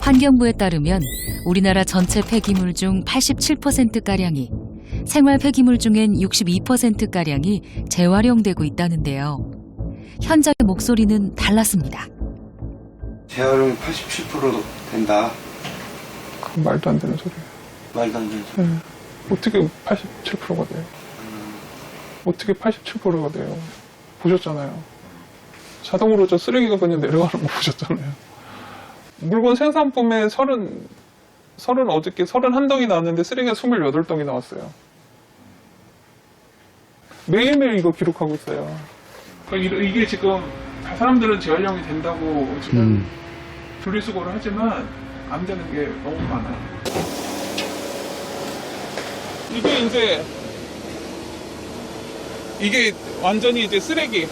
환경부에 따르면 우리나라 전체 폐기물 중 87%가량이 생활 폐기물 중엔 62%가량이 재활용되고 있다는데요. 현장의 목소리는 달랐습니다. 재활용이 87%도 된다. 그건 말도 안 되는 소리예요. 말도 안 되는 소리. 네. 어떻게 87%가 돼요? 어떻게 87%가 돼요? 보셨잖아요. 자동으로 저 쓰레기가 그냥 내려가는 거 보셨잖아요. 물건 생산품에 어저께 31덩이 나왔는데 쓰레기가 28덩이 나왔어요. 매일매일 이거 기록하고 있어요. 그러니까 이게 지금 사람들은 재활용이 된다고 지금 분리수거를 하지만 안 되는 게 너무 많아요. 이게 완전히 이제 쓰레기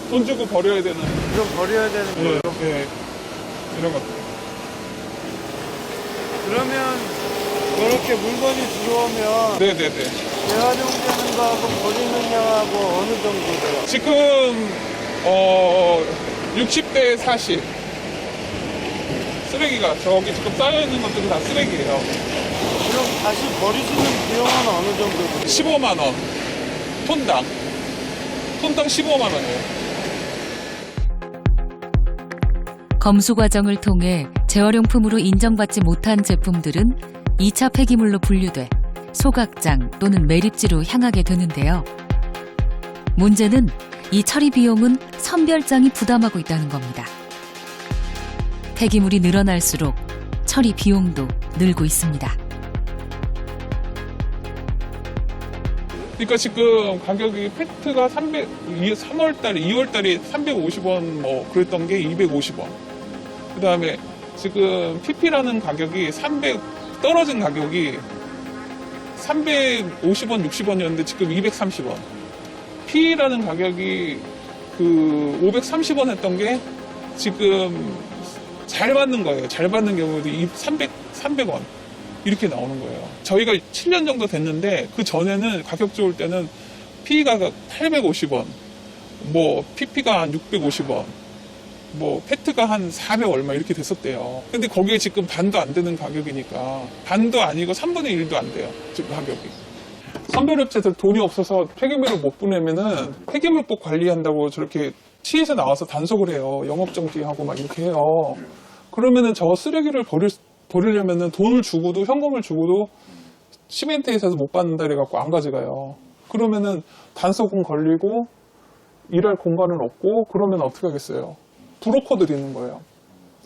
돈 주고 버려야 되는. 이건 버려야 되는 거예요? 네. 이런 것들. 그러면 이렇게 물건이 들어오면 네네네. 재활용되는 거하고 버리는 양하고 어느 정도 돼요? 지금 60대 40 쓰레기가 저기 지금 쌓여있는 것들이 다 쓰레기예요. 그럼 다시 버리시는 비용은 어느 정도 돼요? 15만 원 톤당 15만 원이에요. 검수 과정을 통해 재활용품으로 인정받지 못한 제품들은 2차 폐기물로 분류돼 소각장 또는 매립지로 향하게 되는데요. 문제는 이 처리 비용은 선별장이 부담하고 있다는 겁니다. 폐기물이 늘어날수록 처리 비용도 늘고 있습니다. 그러니까 지금 가격이 페트가 3월달에 2월달에 350원 뭐 그랬던 게 250원. 그 다음에 지금 PP라는 가격이 떨어진 가격이 350원, 60원이었는데 지금 230원. P라는 가격이 530원 했던 게 지금 잘 받는 거예요. 잘 받는 경우도 300원. 이렇게 나오는 거예요. 저희가 7년 정도 됐는데 그 전에는 가격 좋을 때는 P가 850원, 뭐 PP가 한 650원, 뭐 페트가 한 400 얼마 이렇게 됐었대요. 근데 거기에 지금 반도 안 되는 가격이니까 반도 아니고 3분의 1도 안 돼요. 지금 가격이. 선별업체들 돈이 없어서 폐기물을 못 보내면은 폐기물법 관리한다고 저렇게 시에서 나와서 단속을 해요. 영업정지하고 막 이렇게 해요. 그러면은 저 쓰레기를 버리려면은 돈을 주고도 현금을 주고도 시멘트 회사에서 못 받는다 그래갖고 안 가져가요. 그러면은 단속은 걸리고 일할 공간은 없고 그러면 어떻게 하겠어요? 브로커들이 있는 거예요.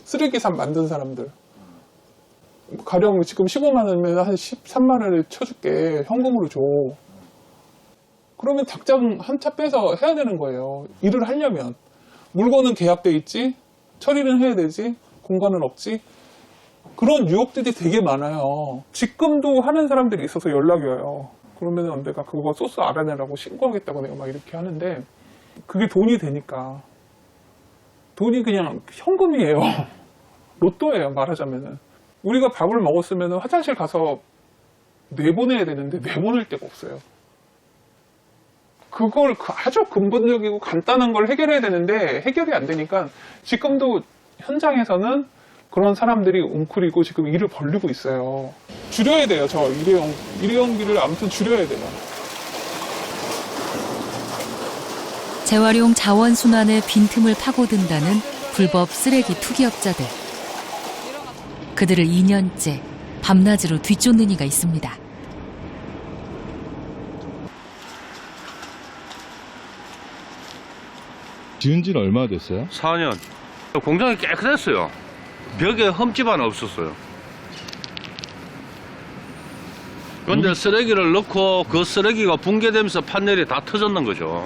쓰레기산 만든 사람들. 가령 지금 15만 원이면 한 13만 원을 쳐줄게. 현금으로 줘. 그러면 닭장 한 차 빼서 해야 되는 거예요. 일을 하려면. 물건은 계약돼 있지. 처리는 해야 되지. 공간은 없지. 그런 유혹들이 되게 많아요. 직금도 하는 사람들이 있어서 연락이 와요. 그러면 내가 그거 소스 알아내라고 신고하겠다고 내가 막 이렇게 하는데 그게 돈이 되니까. 돈이 그냥 현금이에요. 로또예요, 말하자면은. 우리가 밥을 먹었으면 화장실 가서 내보내야 되는데 내보낼 데가 없어요. 그걸 아주 근본적이고 간단한 걸 해결해야 되는데 해결이 안 되니까 지금도 현장에서는 그런 사람들이 웅크리고 지금 일을 벌리고 있어요. 줄여야 돼요. 저 일회용기를 아무튼 줄여야 돼요. 재활용 자원순환의 빈틈을 파고든다는 불법 쓰레기 투기업자들. 그들을 2년째 밤낮으로 뒤쫓는 이가 있습니다. 지은 지는 얼마나 됐어요? 4년. 공장이 깨끗했어요. 벽에 흠집 하나 없었어요. 근데 쓰레기를 넣고 그 쓰레기가 붕괴되면서 판넬이 다 터졌는 거죠.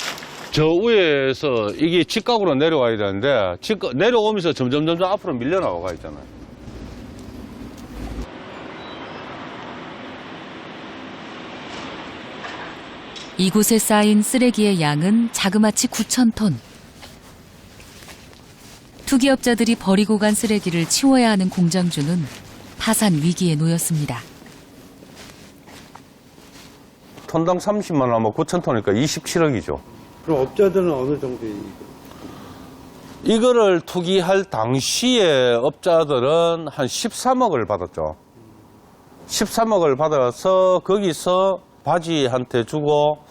저 위에서 이게 직각으로 내려와야 되는데 내려오면서 점점 앞으로 밀려나가 있잖아요. 이곳에 쌓인 쓰레기의 양은 자그마치 9,000톤. 투기업자들이 버리고 간 쓰레기를 치워야 하는 공장주는 파산 위기에 놓였습니다. 톤당 30만 원 하면 9,000톤이니까 27억이죠. 그럼 업자들은 어느 정도? 이거를 투기할 당시에 업자들은 한 13억을 받았죠. 13억을 받아서 거기서 바지한테 주고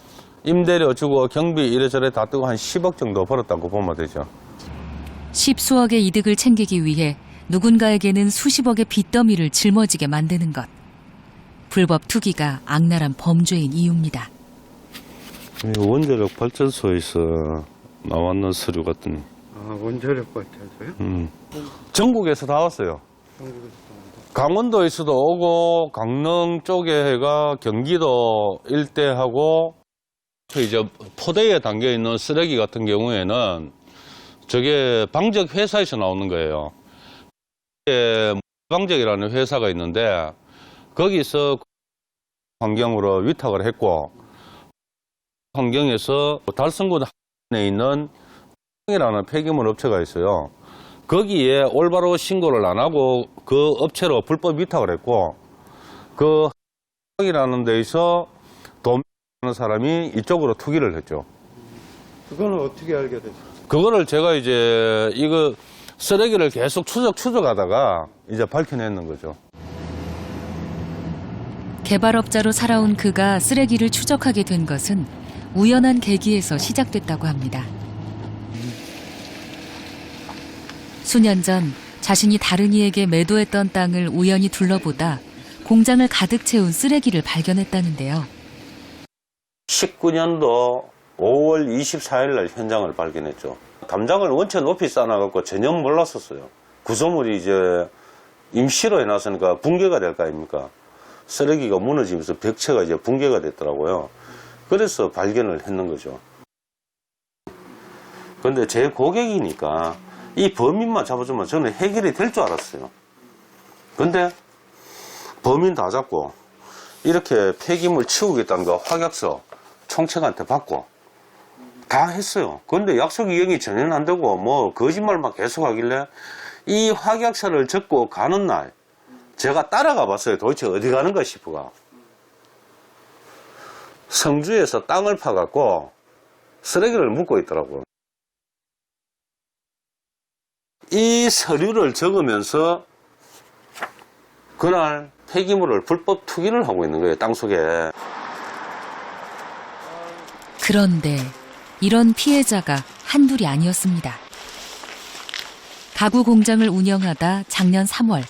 임대료 주고 경비 이래저래 다 뜨고 한 10억 정도 벌었다고 보면 되죠. 십수억의 이득을 챙기기 위해 누군가에게는 수십억의 빚더미를 짊어지게 만드는 것. 불법 투기가 악랄한 범죄인 이유입니다. 원자력 발전소에서 나왔는 서류 같은. 아, 원자력 발전소요? 전국에서 다 왔어요. 강원도에서도 오고 강릉 쪽에가 경기도 일대하고 이제 포대에 담겨 있는 쓰레기 같은 경우에는 저게 방적 회사에서 나오는 거예요. 방적이라는 회사가 있는데 거기서 환경으로 위탁을 했고 환경에서 달성군 에 있는 이라는 폐기물 업체가 있어요. 거기에 올바로 신고를 안 하고 그 업체로 불법 위탁을 했고 그 이라는 데에서 돈 하는 사람이 이쪽으로 투기를 했죠. 그거는 어떻게 알게 되죠? 그거를 제가 이제 이거 쓰레기를 계속 추적하다가 이제 밝혀내는 거죠. 개발업자로 살아온 그가 쓰레기를 추적하게 된 것은 우연한 계기에서 시작됐다고 합니다. 수년 전 자신이 다른 이에게 매도했던 땅을 우연히 둘러보다 공장을 가득 채운 쓰레기를 발견했다는데요. 19년도 5월 24일 날 현장을 발견했죠. 담장을 원체 높이 쌓아갖고 전혀 몰랐었어요. 구조물이 이제 임시로 해놨으니까 붕괴가 될 거 아닙니까? 쓰레기가 무너지면서 벽체가 이제 붕괴가 됐더라고요. 그래서 발견을 했는 거죠. 근데 제 고객이니까 이 범인만 잡아주면 저는 해결이 될 줄 알았어요. 근데 범인 다 잡고 이렇게 폐기물 치우겠다는 거 확약서 총책한테 받고 다 했어요. 근데 약속 이행이 전혀 안 되고 뭐 거짓말만 계속 하길래 이 확약서를 적고 가는 날 제가 따라가 봤어요. 도대체 어디 가는가 싶어가. 성주에서 땅을 파갖고 쓰레기를 묻고 있더라고요. 이 서류를 적으면서 그날 폐기물을 불법 투기를 하고 있는 거예요. 땅속에. 그런데 이런 피해자가 한둘이 아니었습니다. 가구 공장을 운영하다 작년 3월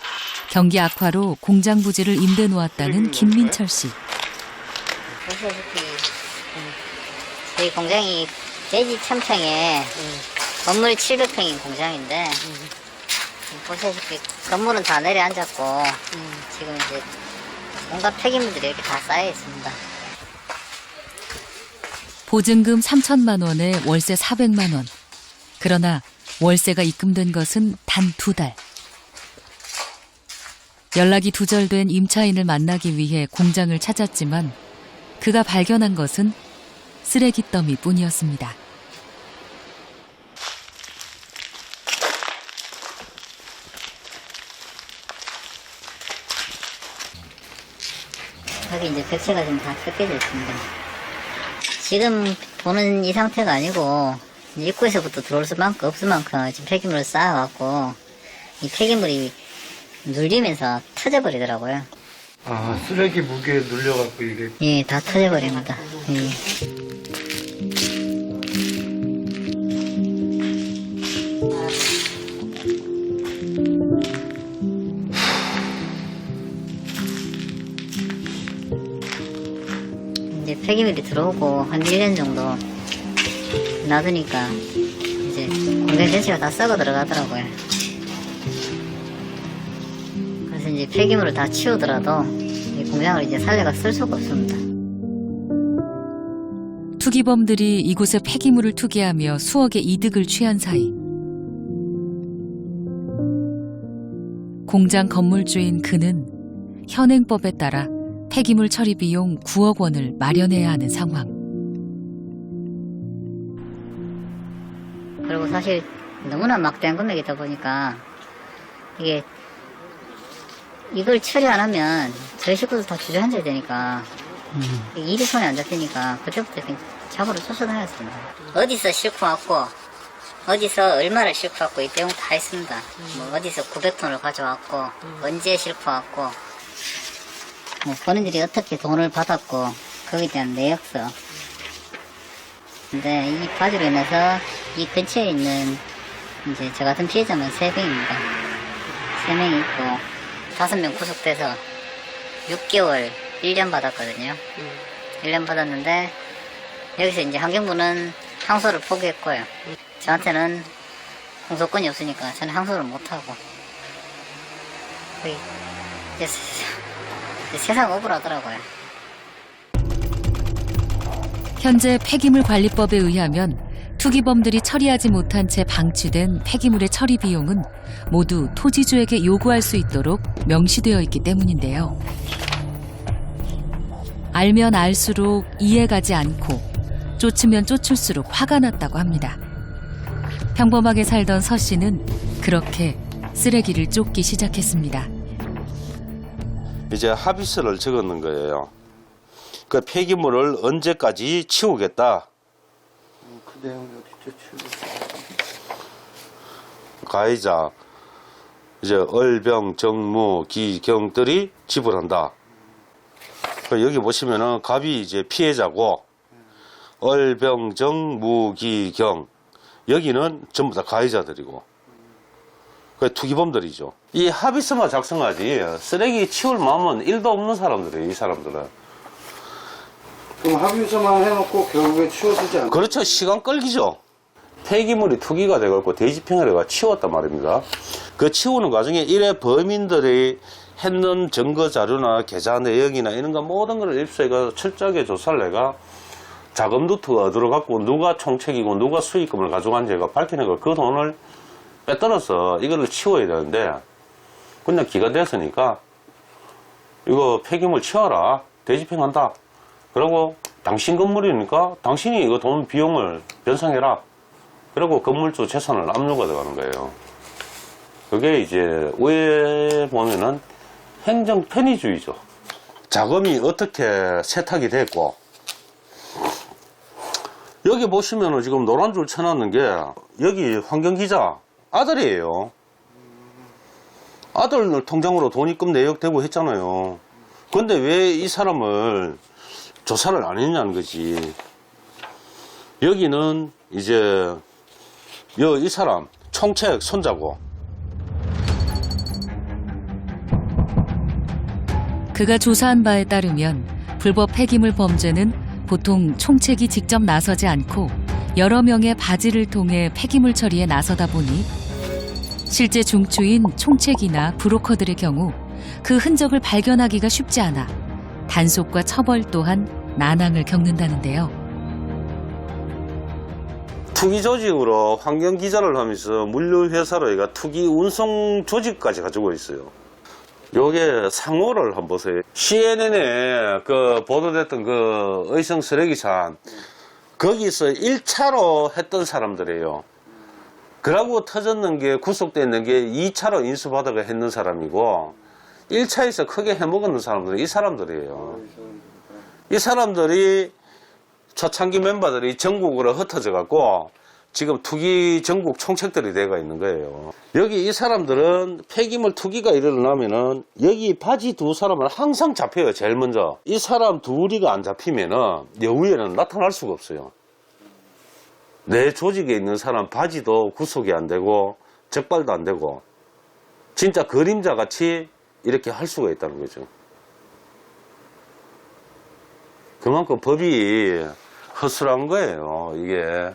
경기 악화로 공장 부지를 임대 놓았다는 김민철 씨. 보시다시피 저희 공장이 대지 천평에 건물 700평인 공장인데 보시다시피 건물은 다 내려앉았고 지금 이제 온갖 폐기물들이 이렇게 다 쌓여 있습니다. 보증금 3천만 원에 월세 400만 원. 그러나 월세가 입금된 것은 단 2달. 연락이 두절된 임차인을 만나기 위해 공장을 찾았지만 그가 발견한 것은 쓰레기 더미뿐이었습니다. 여기 이제 벽체가 지금 다 벗겨져 있습니다. 지금 보는 이 상태가 아니고 입구에서부터 들어올 수만큼 없을 만큼 지금 폐기물을 쌓아갖고 이 폐기물이 눌리면서 터져버리더라고요. 아, 쓰레기 무게에 눌려갖고 이게. 예, 다 터져버립니다. 예. 이제 폐기물이 들어오고 한 1년 정도 놔두니까 이제 공장 전체가 다 썩어 들어가더라고요. 그래서 이제 폐기물을 다 치우더라도 이 공장을 이제 살려가 쓸 수가 없습니다. 투기범들이 이곳에 폐기물을 투기하며 수억의 이득을 취한 사이 공장 건물주인 그는 현행법에 따라 폐기물 처리 비용 9억 원을 마련해야 하는 상황. 그리고 사실 너무나 막대한 금액이다 보니까 이게 이걸 처리 안 하면 저희 식구들 다 주저앉아야 되니까 일이 손에 안 잡히니까 그때부터 그냥 잡으러 쫓아다녔습니다. 어디서 싣고 왔고 어디서 얼마를 실고왔고 이 내용 다 있습니다. 뭐 어디서 900톤을 가져왔고 언제 실고왔고 뭐 본인들이 어떻게 돈을 받았고 거기에 대한 내역서. 근데 이 바지로 인해서 이 근처에 있는 이제 저 같은 피해자만 3명입니다. 3명이 있고 5명 구속돼서 6개월 1년 받았거든요. 1년 받았는데 여기서 이제 환경부는 항소를 포기했고요. 저한테는 항소권이 없으니까 저는 항소를 못하고 이제 세상 억울하더라고요. 현재 폐기물 관리법에 의하면 투기범들이 처리하지 못한 채 방치된 폐기물의 처리 비용은 모두 토지주에게 요구할 수 있도록 명시되어 있기 때문인데요. 알면 알수록 이해가지 않고 쫓으면 쫓을수록 화가 났다고 합니다. 평범하게 살던 서 씨는 그렇게 쓰레기를 쫓기 시작했습니다. 이제 합의서를 적었는 거예요. 그 폐기물을 언제까지 치우겠다. 그 내용이 어디죠? 가해자 이제 얼병, 정무, 기경들이 지불한다. 여기 보시면은 갑이 이제 피해자고 얼병, 정, 무, 기, 경 여기는 전부 다 가해자들이고 그 투기범들이죠. 이 합의서만 작성하지 쓰레기 치울 마음은 1도 없는 사람들이에요. 이 사람들은. 그럼 합의서만 해놓고 결국에 치워주지 않아요? 그렇죠. 시간 끌기죠. 폐기물이 투기가 돼갖고 대지평에다가 치웠단 말입니다. 그 치우는 과정에 이래 범인들이 했는 증거 자료나 계좌 내역이나 이런 거 모든 걸 입수해가 철저하게 조사를 해가 자금 루트가 어디로 갖고 누가 총책이고 누가 수익금을 가져간지가 밝히는 거 그 돈을 빼떨어서 이거를 치워야 되는데 그냥 기간됐으니까 이거 폐기물 치워라. 대지평한다. 그리고 당신 건물이니까 당신이 이거 돈 비용을 변상해라. 그리고 건물주 재산을 압류가 들어가는 거예요. 그게 이제 위에 보면은 행정 편의주의죠. 자금이 어떻게 세탁이 됐고 여기 보시면은 지금 노란 줄 쳐놨는 게 여기 환경기자 아들이에요. 아들 통장으로 돈 입금 내역되고 했잖아요. 근데 왜 이 사람을 조사를 안 했냐는 거지. 여기는 이제 이 사람 총책 손자고. 그가 조사한 바에 따르면 불법 폐기물 범죄는 보통 총책이 직접 나서지 않고 여러 명의 바지를 통해 폐기물 처리에 나서다 보니 실제 중추인 총책이나 브로커들의 경우 그 흔적을 발견하기가 쉽지 않아 단속과 처벌 또한 난항을 겪는다는데요. 투기 조직으로 환경 기자를 하면서 물류회사로 얘가 투기 운송 조직까지 가지고 있어요. 요게 상호를 한번 보세요. CNN에 그 보도됐던 그 의성 쓰레기산 거기서 1차로 했던 사람들이에요. 그러고 터졌는 게 구속돼 있는 게 2차로 인수받아가 했는 사람이고 1차에서 크게 해먹었는 사람들은 이 사람들이에요. 이 사람들이 초창기 멤버들이 전국으로 흩어져 갖고 지금 투기 전국 총책들이 돼가 있는 거예요. 여기 이 사람들은 폐기물 투기가 일어나면은 여기 바지 두 사람을 항상 잡혀요. 제일 먼저. 이 사람 둘이가 안 잡히면은 여기에는 나타날 수가 없어요. 내 조직에 있는 사람 바지도 구속이 안 되고 적발도 안 되고 진짜 그림자 같이 이렇게 할 수가 있다는 거죠. 그만큼 법이 허술한 거예요. 이게.